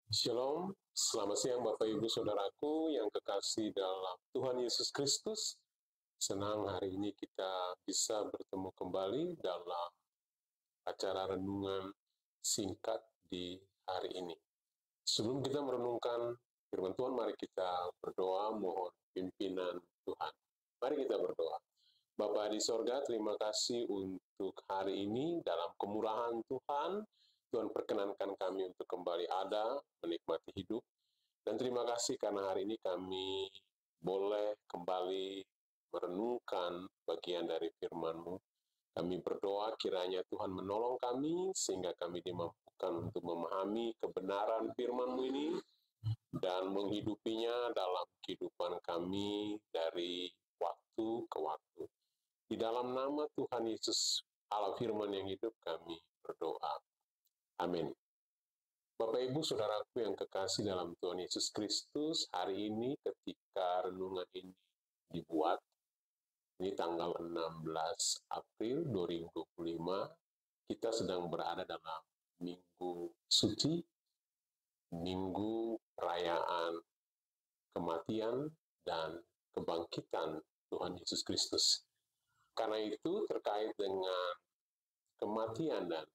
Shalom, selamat siang Bapak Ibu Saudaraku yang kekasih dalam Tuhan Yesus Kristus. Senang hari ini kita bisa bertemu kembali dalam acara renungan singkat di hari ini. Sebelum kita merenungkan firman Tuhan, mari kita berdoa mohon pimpinan Tuhan. Mari kita berdoa. Bapa di sorga, terima kasih untuk hari ini dalam kemurahan Tuhan. Tuhan perkenankan kami untuk kembali ada, menikmati hidup. Dan terima kasih karena hari ini kami boleh kembali merenungkan bagian dari firman-Mu. Kami berdoa kiranya Tuhan menolong kami sehingga kami dimampukan untuk memahami kebenaran firman-Mu ini dan menghidupinya dalam kehidupan kami dari waktu ke waktu. Di dalam nama Tuhan Yesus, Allah firman yang hidup, kami berdoa. Amin. Bapak Ibu Saudaraku yang kekasih dalam Tuhan Yesus Kristus, hari ini ketika renungan ini dibuat, ini tanggal 16 April 2025, kita sedang berada dalam Minggu Suci, Minggu Perayaan Kematian dan Kebangkitan Tuhan Yesus Kristus. Karena itu terkait dengan kematian dan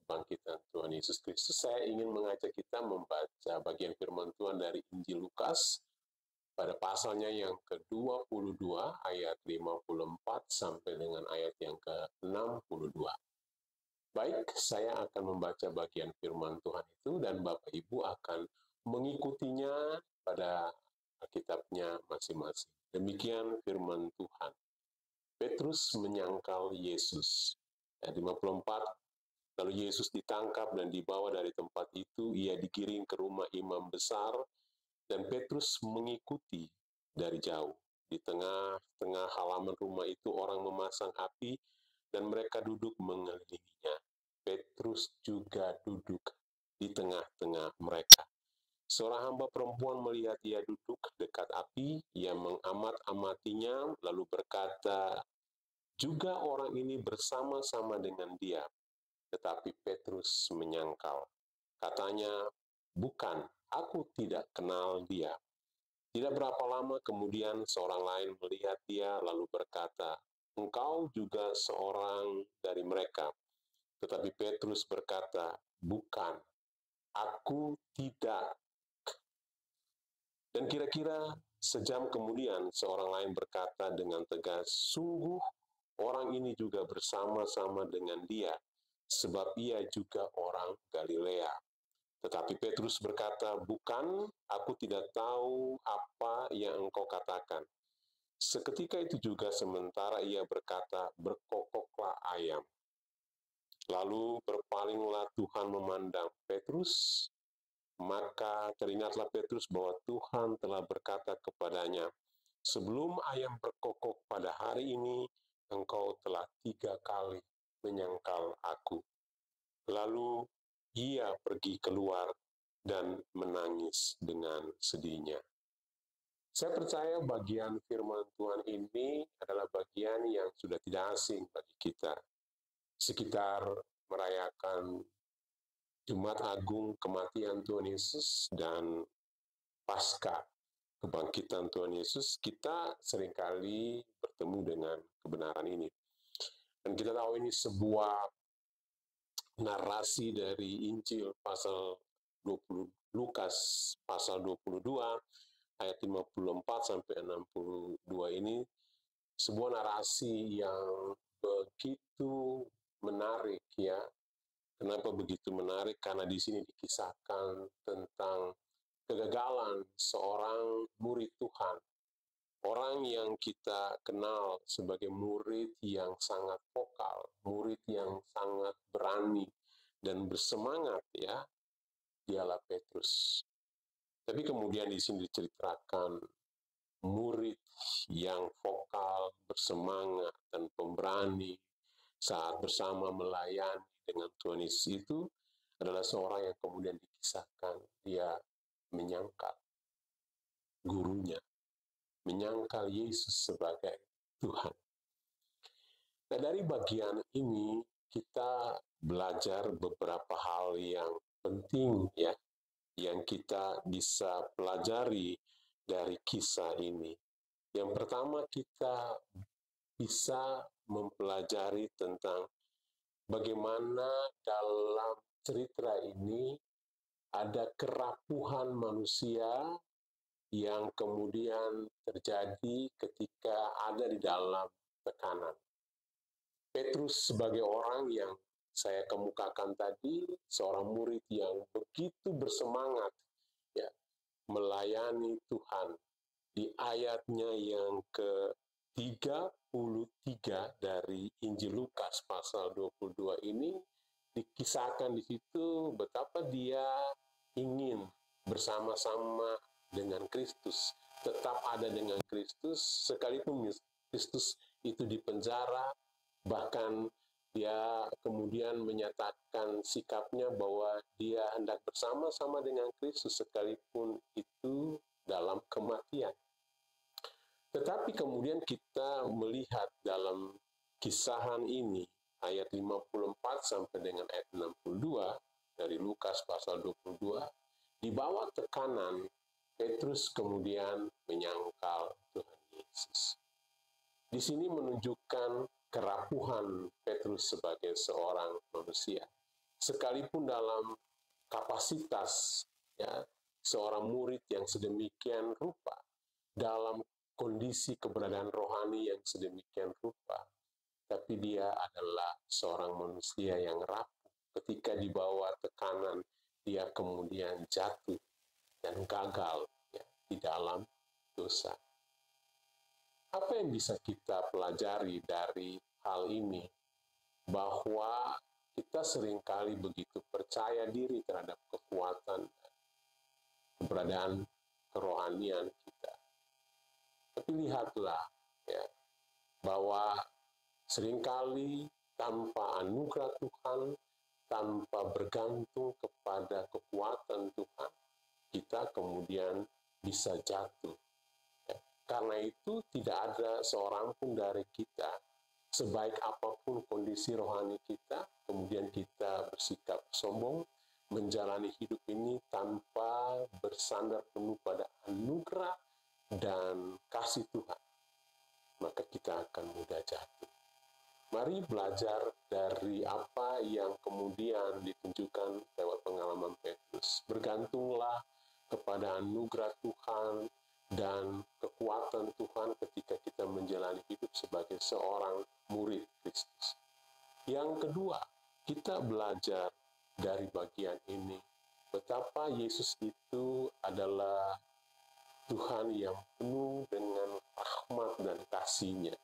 kebangkitan Tuhan Yesus Kristus, saya ingin mengajak kita membaca bagian firman Tuhan dari Injil Lukas pada pasalnya yang ke-22 ayat 54 sampai dengan ayat yang ke-62. Baik, saya akan membaca bagian firman Tuhan itu dan Bapak Ibu akan mengikutinya pada Alkitabnya masing-masing. Demikian firman Tuhan. Petrus menyangkal Yesus. Ayat 54, lalu Yesus ditangkap dan dibawa dari tempat itu, ia digiring ke rumah imam besar, dan Petrus mengikuti dari jauh. Di tengah-tengah halaman rumah itu orang memasang api, dan mereka duduk mengelilinginya. Petrus juga duduk di tengah-tengah mereka. Seorang hamba perempuan melihat ia duduk dekat api, ia mengamat-amatinya, lalu berkata, juga orang ini bersama-sama dengan dia. Tetapi Petrus menyangkal. Katanya, bukan, aku tidak kenal dia. Tidak berapa lama kemudian seorang lain melihat dia lalu berkata, engkau juga seorang dari mereka. Tetapi Petrus berkata, bukan, aku tidak. Dan kira-kira sejam kemudian seorang lain berkata dengan tegas, sungguh orang ini juga bersama-sama dengan dia, sebab ia juga orang Galilea. Tetapi Petrus berkata, bukan, aku tidak tahu apa yang engkau katakan. Seketika itu juga sementara ia berkata, berkokoklah ayam. Lalu berpalinglah Tuhan memandang Petrus, maka teringatlah Petrus bahwa Tuhan telah berkata kepadanya, sebelum ayam berkokok pada hari ini, engkau telah 3 kali menyangkal aku. Lalu ia pergi keluar dan menangis dengan sedihnya. Saya percaya bagian firman Tuhan ini adalah bagian yang sudah tidak asing bagi kita. Sekitar merayakan Jumat Agung kematian Tuhan Yesus dan Paskah kebangkitan Tuhan Yesus, kita seringkali bertemu dengan kebenaran ini. Dan kita tahu ini sebuah narasi dari Injil pasal 20, Lukas pasal 22 ayat 54 sampai 62 ini sebuah narasi yang begitu menarik ya. Kenapa begitu menarik? Karena di sini dikisahkan tentang kegagalan seorang murid Tuhan. Orang yang kita kenal sebagai murid yang sangat vokal, murid yang sangat berani dan bersemangat ya, dialah Petrus. Tapi kemudian di sini diceritakan murid yang vokal, bersemangat dan pemberani saat bersama melayani dengan Tuhan Yesus itu adalah seorang yang kemudian dikisahkan dia menyangkal gurunya, menyangkal Yesus sebagai Tuhan. Nah, dari bagian ini kita belajar beberapa hal yang penting ya yang kita bisa pelajari dari kisah ini. Yang pertama, kita bisa mempelajari tentang bagaimana dalam cerita ini ada kerapuhan manusia yang kemudian terjadi ketika ada di dalam tekanan. Petrus sebagai orang yang saya kemukakan tadi, seorang murid yang begitu bersemangat ya, melayani Tuhan. Di ayatnya yang ke-33 dari Injil Lukas pasal 22 ini dikisahkan di situ betapa dia ingin bersama-sama dengan Kristus, tetap ada dengan Kristus, sekalipun Kristus itu dipenjara, bahkan dia kemudian menyatakan sikapnya bahwa dia hendak bersama-sama dengan Kristus sekalipun itu dalam kematian. Tetapi kemudian kita melihat dalam kisahan ini, ayat 54 sampai dengan ayat 62 dari Lukas pasal 22, di bawah tekanan, Petrus kemudian menyangkal Tuhan Yesus. Di sini menunjukkan kerapuhan Petrus sebagai seorang manusia. Sekalipun dalam kapasitas ya, seorang murid yang sedemikian rupa, dalam kondisi keberadaan rohani yang sedemikian rupa, tapi dia adalah seorang manusia yang rapuh. Ketika di bawah tekanan, dia kemudian jatuh dan gagal ya, di dalam dosa. Apa yang bisa kita pelajari dari hal ini? Bahwa kita seringkali begitu percaya diri terhadap kekuatan dan keberadaan kerohanian kita. Tapi lihatlah ya, bahwa seringkali tanpa anugerah Tuhan, tanpa bergantung kepada kekuatan Tuhan, kita kemudian bisa jatuh. Karena itu tidak ada seorang pun dari kita, sebaik apapun kondisi rohani kita, kemudian kita bersikap sombong, menjalani hidup ini tanpa bersandar penuh pada anugerah dan kasih Tuhan, maka kita akan mudah jatuh. Mari belajar dari apa yang kemudian ditunjukkan lewat pengalaman Petrus. Bergantunglah kepada anugerah Tuhan dan kekuatan Tuhan ketika kita menjalani hidup sebagai seorang murid Kristus. Yang kedua, kita belajar dari bagian ini betapa Yesus itu adalah Tuhan yang penuh dengan rahmat dan kasih-Nya.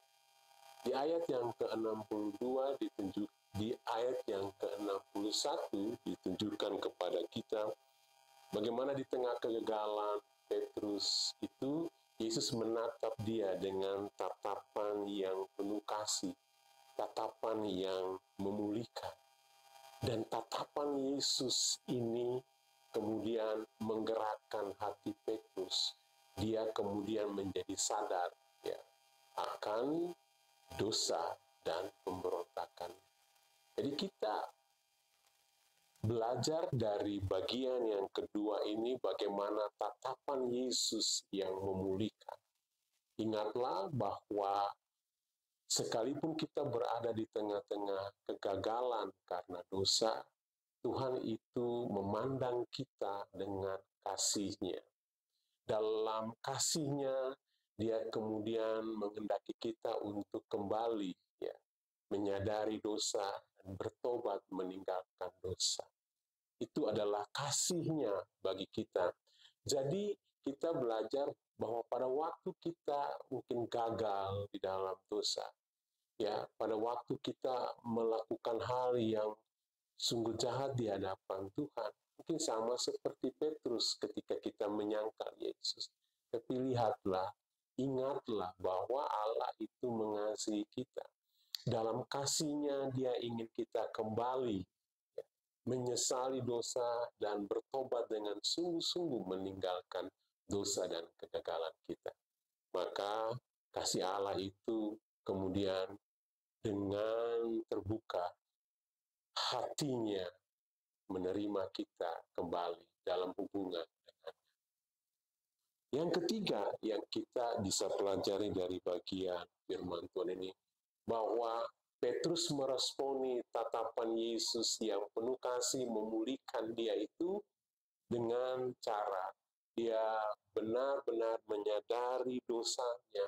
Di ayat yang ke-62 di ayat yang ke-61 ditunjukkan kepada kita bagaimana di tengah kegagalan Petrus itu, Yesus menatap dia dengan tatapan yang penuh kasih, tatapan yang memulihkan. Dan tatapan Yesus ini kemudian menggerakkan hati Petrus. Dia kemudian menjadi sadar ya, akan dosa dan pemberontakan. Jadi kita belajar dari bagian yang kedua ini bagaimana tatapan Yesus yang memulihkan. Ingatlah bahwa sekalipun kita berada di tengah-tengah kegagalan karena dosa, Tuhan itu memandang kita dengan kasih-Nya. Dalam kasih-Nya, Dia kemudian menghendaki kita untuk kembali, ya, menyadari dosa dan bertobat meninggalkan dosa. Itu adalah kasih-Nya bagi kita. Jadi kita belajar bahwa pada waktu kita mungkin gagal di dalam dosa, ya, pada waktu kita melakukan hal yang sungguh jahat di hadapan Tuhan, mungkin sama seperti Petrus ketika kita menyangkal Yesus. Tapi lihatlah, ingatlah bahwa Allah itu mengasihi kita. Dalam kasih-Nya Dia ingin kita kembali, menyesali dosa dan bertobat dengan sungguh-sungguh meninggalkan dosa dan kegagalan kita. Maka kasih Allah itu kemudian dengan terbuka hatinya menerima kita kembali dalam hubungan. Yang ketiga yang kita bisa pelajari dari bagian firman Tuhan ini, bahwa Petrus meresponi tatapan Yesus yang penuh kasih memulihkan dia itu dengan cara dia benar-benar menyadari dosanya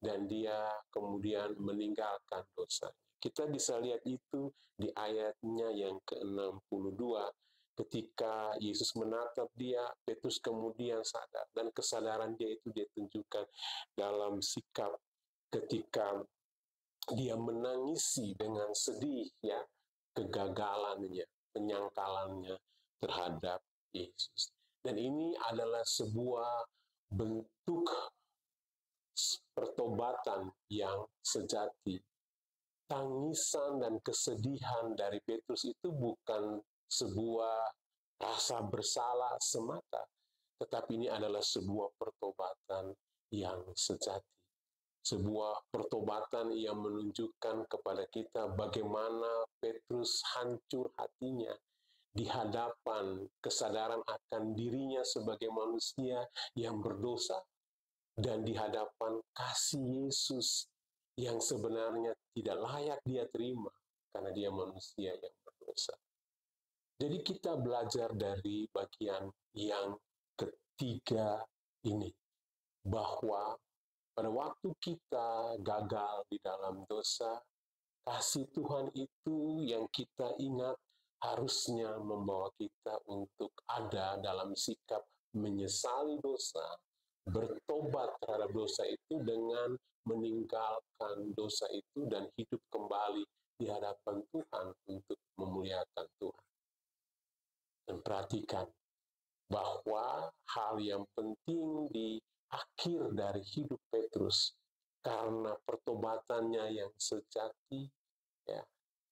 dan dia kemudian meninggalkan dosanya. Kita bisa lihat itu di ayatnya yang ke-62. Ketika Yesus menatap dia, Petrus kemudian sadar, dan kesadaran dia itu dia tunjukkan dalam sikap ketika dia menangisi dengan sedih ya kegagalannya, penyangkalannya terhadap Yesus. Dan ini adalah sebuah bentuk pertobatan yang sejati. Tangisan dan kesedihan dari Petrus itu bukan sebuah rasa bersalah semata, tetapi ini adalah sebuah pertobatan yang sejati. Sebuah pertobatan yang menunjukkan kepada kita bagaimana Petrus hancur hatinya di hadapan kesadaran akan dirinya sebagai manusia yang berdosa dan di hadapan kasih Yesus yang sebenarnya tidak layak dia terima karena dia manusia yang berdosa. Jadi kita belajar dari bagian yang ketiga ini, bahwa pada waktu kita gagal di dalam dosa, kasih Tuhan itu yang kita ingat harusnya membawa kita untuk ada dalam sikap menyesali dosa, bertobat terhadap dosa itu dengan meninggalkan dosa itu dan hidup kembali di hadapan Tuhan untuk memuliakan Tuhan. Dan perhatikan bahwa hal yang penting di akhir dari hidup Petrus, karena pertobatannya yang sejati, ya,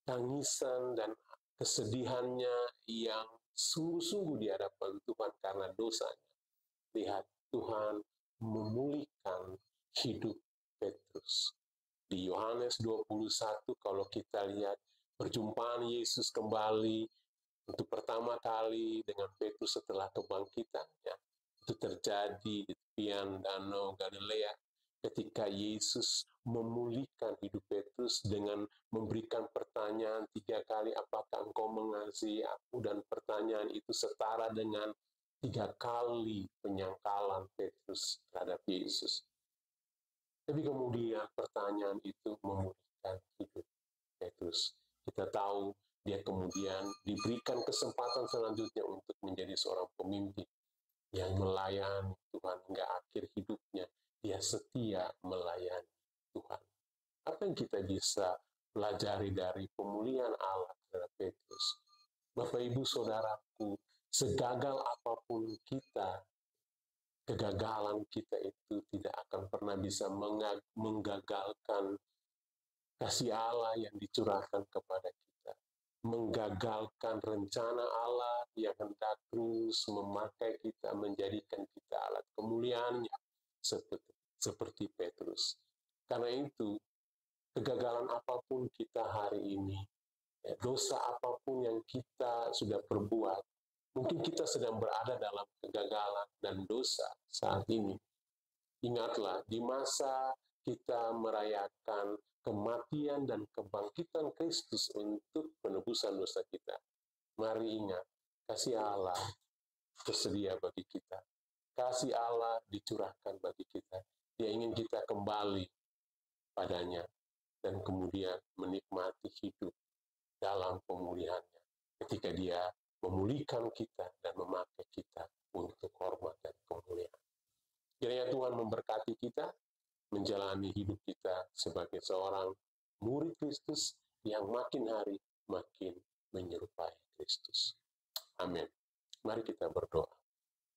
tangisan dan kesedihannya yang sungguh-sungguh di hadapan Tuhan karena dosanya. Lihat, Tuhan memulihkan hidup Petrus. Di Yohanes 21, kalau kita lihat perjumpaan Yesus kembali untuk pertama kali dengan Petrus setelah kebangkitannya, itu terjadi di tepian Danau Galilea ketika Yesus memulihkan hidup Petrus dengan memberikan pertanyaan 3 kali, apakah engkau mengasihi aku? Dan pertanyaan itu setara dengan 3 kali penyangkalan Petrus terhadap Yesus. Tapi kemudian pertanyaan itu memulihkan hidup Petrus. Kita tahu dia kemudian diberikan kesempatan selanjutnya untuk menjadi seorang pemimpin yang melayani Tuhan hingga akhir hidupnya. Dia setia melayani Tuhan. Apa yang kita bisa pelajari dari pemulihan Allah terhadap Petrus? Bapak, Ibu, Saudaraku, segagal apapun kita, kegagalan kita itu tidak akan pernah bisa menggagalkan kasih Allah yang dicurahkan kepada kita, menggagalkan rencana Allah yang hendak terus memakai kita, menjadikan kita alat kemuliaannya, seperti Petrus. Karena itu, kegagalan apapun kita hari ini, dosa apapun yang kita sudah perbuat, mungkin kita sedang berada dalam kegagalan dan dosa saat ini. Ingatlah, di masa kita merayakan kematian dan kebangkitan Kristus untuk penebusan dosa kita, mari ingat, kasih Allah tersedia bagi kita. Kasih Allah dicurahkan bagi kita. Dia ingin kita kembali padanya dan kemudian menikmati hidup dalam pemulihannya ketika dia memulihkan kita dan memakai kita untuk hormat dan kemuliaan. Kiranya Tuhan memberkati kita menjalani hidup kita sebagai seorang murid Kristus yang makin hari makin menyerupai Kristus. Amin. Mari kita berdoa.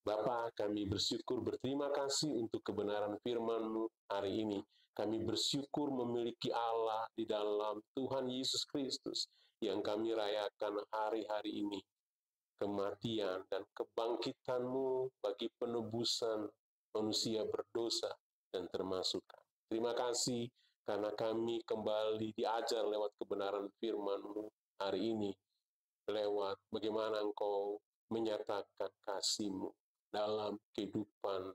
Bapa, kami bersyukur, berterima kasih untuk kebenaran firman-Mu hari ini. Kami bersyukur memiliki Allah di dalam Tuhan Yesus Kristus yang kami rayakan hari-hari ini. Kematian dan kebangkitan-Mu bagi penebusan manusia berdosa dan termasuk kami. Terima kasih karena kami kembali diajar lewat kebenaran firman-Mu hari ini, lewat bagaimana Engkau menyatakan kasih-Mu dalam kehidupan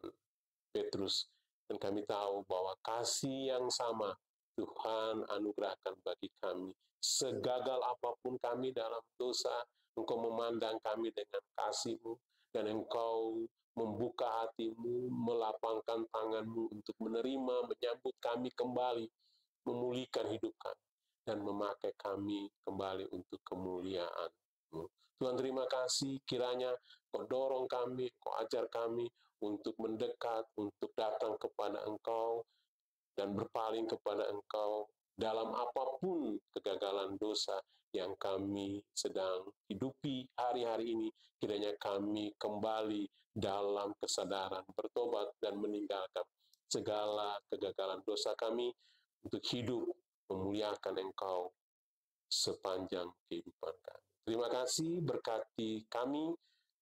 Petrus. Dan kami tahu bahwa kasih yang sama Tuhan anugerahkan bagi kami. Segagal apapun kami dalam dosa, Engkau memandang kami dengan kasih-Mu, dan Engkau membuka hati-Mu, melapangkan tangan-Mu untuk menerima, menyambut kami kembali, memulihkan hidup kami, dan memakai kami kembali untuk kemuliaan-Mu. Tuhan, terima kasih, kiranya Kau dorong kami, Kau ajar kami untuk mendekat, untuk datang kepada Engkau, dan berpaling kepada Engkau dalam apapun kegagalan dosa yang kami sedang hidupi hari-hari ini. Kiranya kami kembali dalam kesadaran, bertobat, dan meninggalkan segala kegagalan dosa kami untuk hidup memuliakan Engkau sepanjang kehidupan kami. Terima kasih, berkati kami,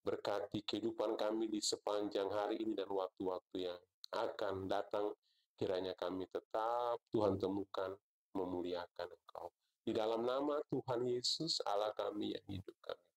berkati kehidupan kami di sepanjang hari ini dan waktu-waktu yang akan datang. Kiranya kami tetap Tuhan temukan memuliakan Engkau. Di dalam nama Tuhan Yesus, Allah kami yang hidup, kami